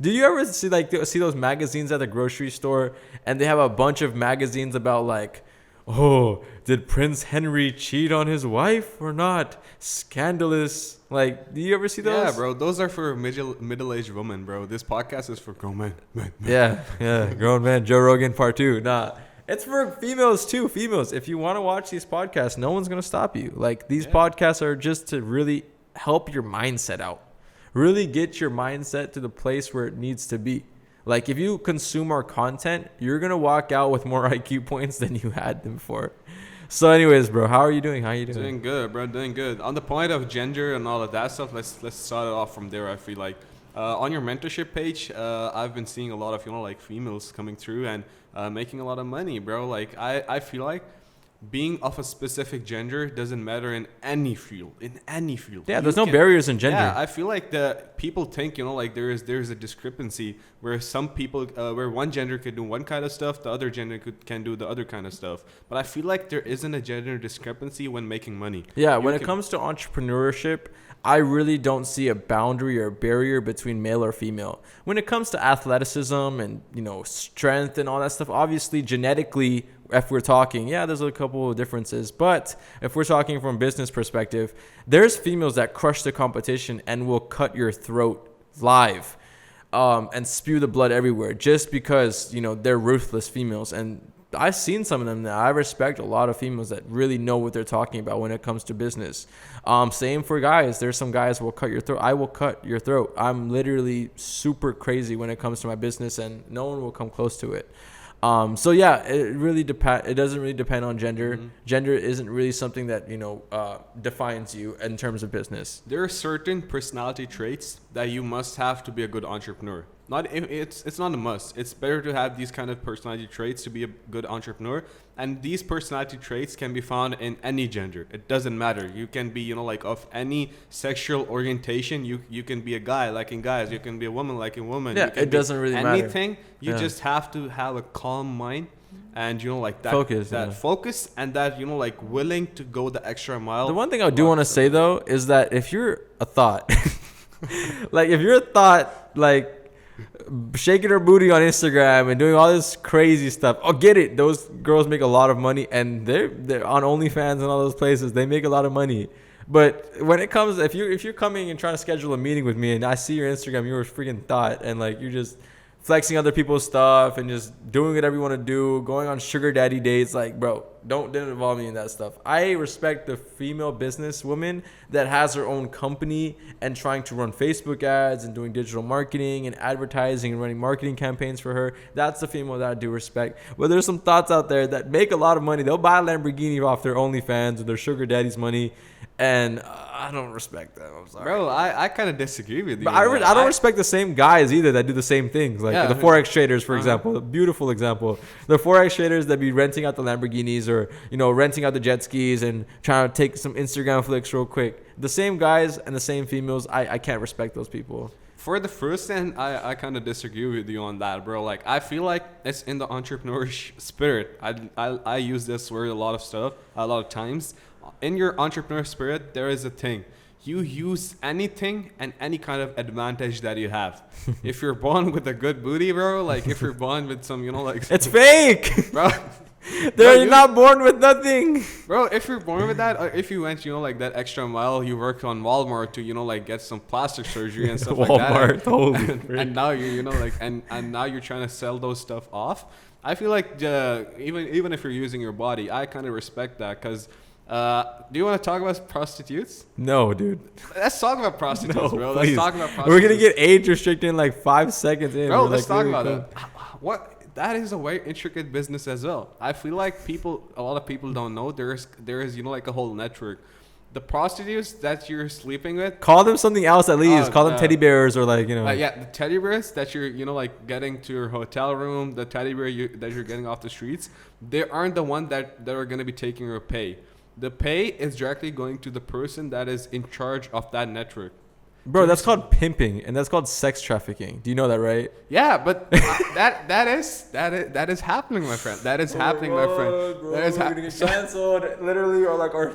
Do you ever see those magazines at the grocery store, and they have a bunch of magazines about like, oh, did Prince Henry cheat on his wife or not? Scandalous. Like, do you ever see those? Yeah, bro. Those are for middle-aged women, bro. This podcast is for grown men. Yeah. Grown man, Joe Rogan part 2. Nah. It's for females too. Females, if you want to watch these podcasts, no one's going to stop you. Like, these podcasts are just to really help your mindset out. Really get your mindset to the place where it needs to be. Like, if you consume our content, you're going to walk out with more IQ points than you had them before. So anyways, bro, how are you doing? Doing good, bro. Doing good. On the point of gender and all of that stuff, let's start it off from there. I feel like on your mentorship page, I've been seeing a lot of, like females coming through and making a lot of money, bro. Like, I feel like being of a specific gender doesn't matter in any field. Yeah, there's no barriers in gender. Yeah, I feel like the people think, like there's a discrepancy where some people, where one gender could do one kind of stuff, the other gender can do the other kind of stuff. But I feel like there isn't a gender discrepancy when making money. Yeah, when it comes to entrepreneurship, I really don't see a boundary or a barrier between male or female. When it comes to athleticism and, strength and all that stuff, obviously genetically, if we're talking, there's a couple of differences. But if we're talking from a business perspective, there's females that crush the competition and will cut your throat live and spew the blood everywhere just because, they're ruthless females. And I've seen some of them now. I respect a lot of females that really know what they're talking about when it comes to business. Same for guys. There's some guys who will cut your throat. I will cut your throat. I'm literally super crazy when it comes to my business, and no one will come close to it. So yeah, it really it doesn't really depend on gender. Mm-hmm. Gender isn't really something that, defines you in terms of business. There are certain personality traits that you must have to be a good entrepreneur. It's not a must. It's better to have these kind of personality traits to be a good entrepreneur. And these personality traits can be found in any gender. It doesn't matter. You can be, of any sexual orientation. You can be a guy liking guys. You can be a woman liking women. Yeah, it doesn't really matter. Anything. You just have to have a calm mind and, that focus and that, willing to go the extra mile. The one thing I do want to say, though, is that if you're a thought, shaking her booty on Instagram and doing all this crazy stuff. Oh, get it. Those girls make a lot of money, and they're on OnlyFans and all those places. They make a lot of money. But when it comes, if you're coming and trying to schedule a meeting with me, and I see your Instagram, you're a freaking thought, and you're just flexing other people's stuff and just doing whatever you want to do, going on sugar daddy dates, bro, don't involve me in that stuff. I respect the female businesswoman that has her own company and trying to run Facebook ads and doing digital marketing and advertising and running marketing campaigns for her. That's the female that I do respect. But there's some thoughts out there that make a lot of money. They'll buy a Lamborghini off their OnlyFans with their sugar daddy's money. And I don't respect that. I'm sorry. Bro, I kind of disagree with you. But I don't respect the same guys either that do the same things. The Forex traders, for example. A beautiful example. The Forex traders that be renting out the Lamborghinis or, renting out the jet skis and trying to take some Instagram flicks real quick. The same guys and the same females, I can't respect those people. For the first thing, I kind of disagree with you on that, bro. I feel like it's in the entrepreneurial spirit. I use this word a lot of times. In your entrepreneur spirit, there is a thing. You use anything and any kind of advantage that you have. If you're born with a good booty, bro, if you're born with some, it's fake, bro. You're not born with nothing, bro. If you're born with that, or if you went, that extra mile, you worked on Walmart to, get some plastic surgery and stuff like that. And now you, and now you're trying to sell those stuff off. I feel like even if you're using your body, I kind of respect that because. Do you want to talk about prostitutes? No, dude. Let's talk about prostitutes, bro. Please. Let's talk about prostitutes. We're going to get age restricted in 5 seconds in. Bro, let's talk about that. That is a very intricate business as well. I feel like a lot of people don't know there is a whole network. The prostitutes that you're sleeping with. Call them something else at least. Call them teddy bears or the teddy bears that you're, getting to your hotel room, the teddy bear that you're getting off the streets. They aren't the one that are going to be taking your pay. The pay is directly going to the person that is in charge of that network. Bro, that's called pimping, and that's called sex trafficking. Do you know that, right? Yeah, but that is happening, my friend. That is happening, my friend. Bro, That is we're gonna get canceled. Literally, or like our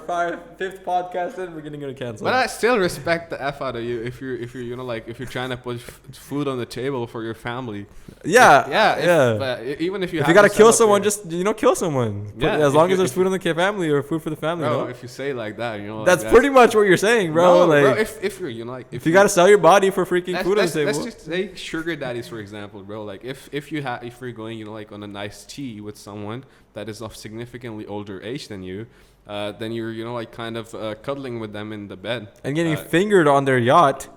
fifth podcast in, we're gonna get canceled. But I still respect the f out of you if you're you know like if you're trying to put food on the table for your family. Yeah. Even if you if you gotta kill someone, just kill someone. Yeah, as long as there's food on the family or food for the family. Bro, you know? if you say it like that, that's pretty much what you're saying, bro. No, like, bro, if you're if you gotta sell your body for freaking food on the table. Let's just say sugar daddies, for example, bro. Like if you're going like on a nice tea with someone that is of significantly older age than you, then you're like kind of cuddling with them in the bed and getting fingered on their yacht.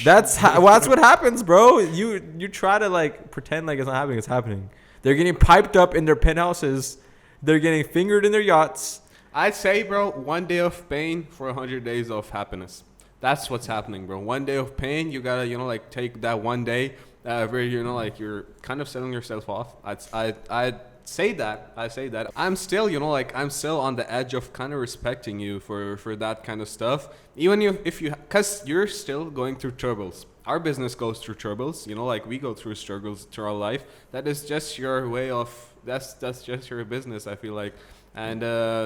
That's what happens, bro. You try to like pretend like it's not happening. It's happening. They're getting piped up in their penthouses. They're getting fingered in their yachts. I'd say, bro, 1 day of pain for 100 days of happiness. That's what's happening, bro. 1 day of pain, you gotta, like take that 1 day where like you're kind of selling yourself off. I'd say that. I say that. I'm still, like I'm still on the edge of kind of respecting you for that kind of stuff. Even if you, cause you're still going through troubles. Our business goes through troubles. Like we go through struggles through our life. That is just your way of. That's just your business. I feel like. And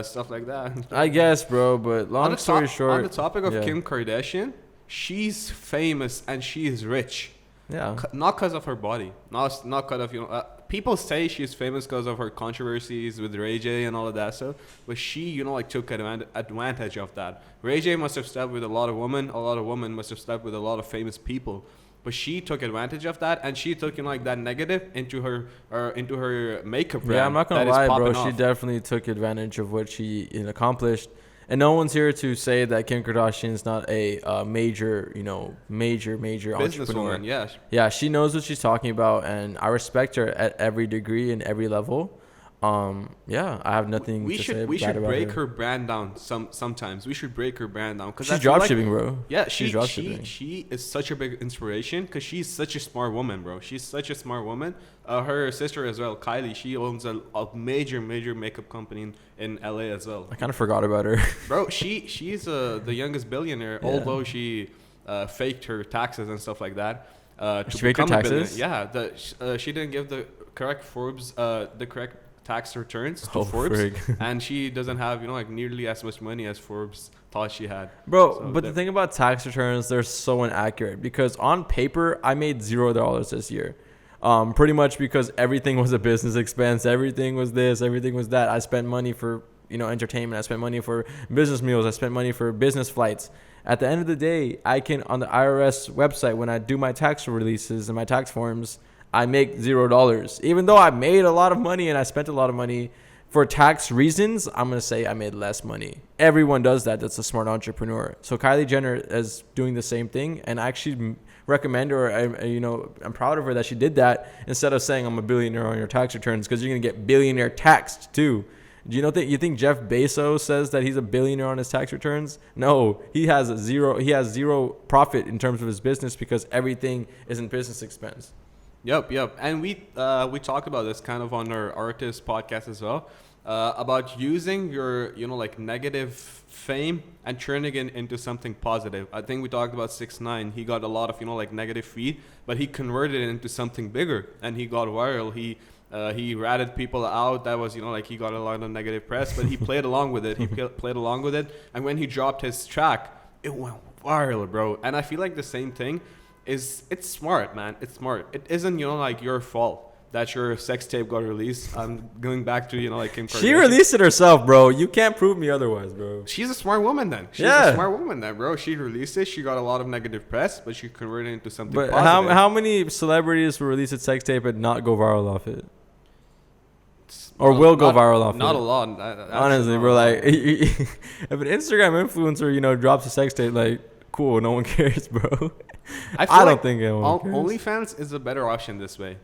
stuff like that. I guess, bro. But long story short, on the topic of Kim Kardashian, she's famous and she is rich. Yeah. Not because of her body. Not because of people say she's famous because of her controversies with Ray J and all of that stuff. But she like took advantage of that. Ray J must have slept with a lot of women. A lot of women must have slept with a lot of famous people. But she took advantage of that, and she took like that negative into her makeup brand. Yeah, I'm not gonna lie, bro. She definitely took advantage of what she accomplished, and no one's here to say that Kim Kardashian is not a major entrepreneur. Yeah, she knows what she's talking about, and I respect her at every degree and every level. I have nothing to say about her. We should break her brand down sometimes. We should break her brand down. She's dropshipping, bro. Yeah, she's dropshipping. She is such a big inspiration because she's such a smart woman, bro. She's such a smart woman. Her sister as well, Kylie, she owns a major makeup company in LA as well. I kind of forgot about her. Bro, she's the youngest billionaire, although she faked her taxes and stuff like that. She faked her taxes? Yeah, she didn't give the correct Forbes, the correct tax returns to Forbes, and she doesn't have like nearly as much money as Forbes thought she had. Bro, so but the thing about tax returns, they're so inaccurate because on paper I made $0 this year. Pretty much because everything was a business expense, everything was this, everything was that. I spent money for entertainment, I spent money for business meals, I spent money for business flights. At the end of the day, I can on the IRS website when I do my tax releases and my tax forms, I make $0. Even though I made a lot of money and I spent a lot of money for tax reasons, I'm going to say I made less money. Everyone does that. That's a smart entrepreneur. So Kylie Jenner is doing the same thing. And I actually recommend her, I'm proud of her that she did that instead of saying I'm a billionaire on your tax returns because you're going to get billionaire taxed too. Do you think Jeff Bezos says that he's a billionaire on his tax returns? No, he has zero profit in terms of his business because everything is in business expense. Yep. And we talked about this kind of on our artist podcast as well, about using your, like negative fame and turning it into something positive. I think we talked about 6ix9ine. He got a lot of, like negative feed, but he converted it into something bigger and he got viral. He ratted people out. That was, like he got a lot of negative press, but he played along with it. And when he dropped his track, it went viral, bro. And I feel like the same thing it's smart, man. It's smart. It isn't, like your fault that your sex tape got released. I'm going back to, like Kim Kardashian. She released it herself, bro. You can't prove me otherwise, bro. She's a smart woman then. Bro. She released it. She got a lot of negative press, but she converted it into something positive. How many celebrities will release a sex tape and not go viral off it? Or will go viral off it? Not a lot. Honestly, bro. Like, if an Instagram influencer, drops a sex tape, like, cool, no one cares, bro. I don't think anyone cares. OnlyFans is a better option this way.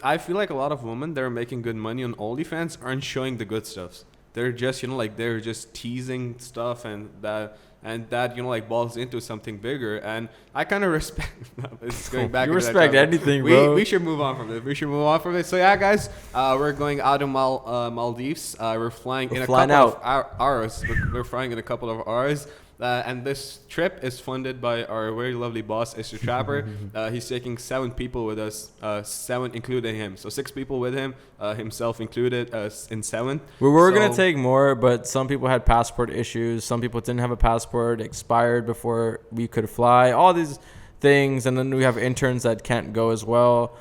I feel like a lot of women that are making good money on OnlyFans aren't showing the good stuff. They're just, they're just teasing stuff and that, like balls into something bigger. And I kind of respect it's going back. You respect anything, bro. We should move on from this. So yeah, guys, we're going out to Maldives. We're flying in a couple of hours. We're flying in a couple of hours. And this trip is funded by our very lovely boss, Mr. Trapper. He's taking 7 people with us, 7 including him. So 6 people with him, himself included, in 7. We were going to take more, but some people had passport issues. Some people didn't have a passport, expired before we could fly, all these things. And then we have interns that can't go as well.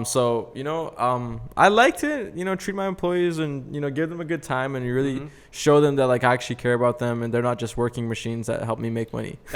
So, I like to, treat my employees and, give them a good time and really show them that, like, I actually care about them and they're not just working machines that help me make money.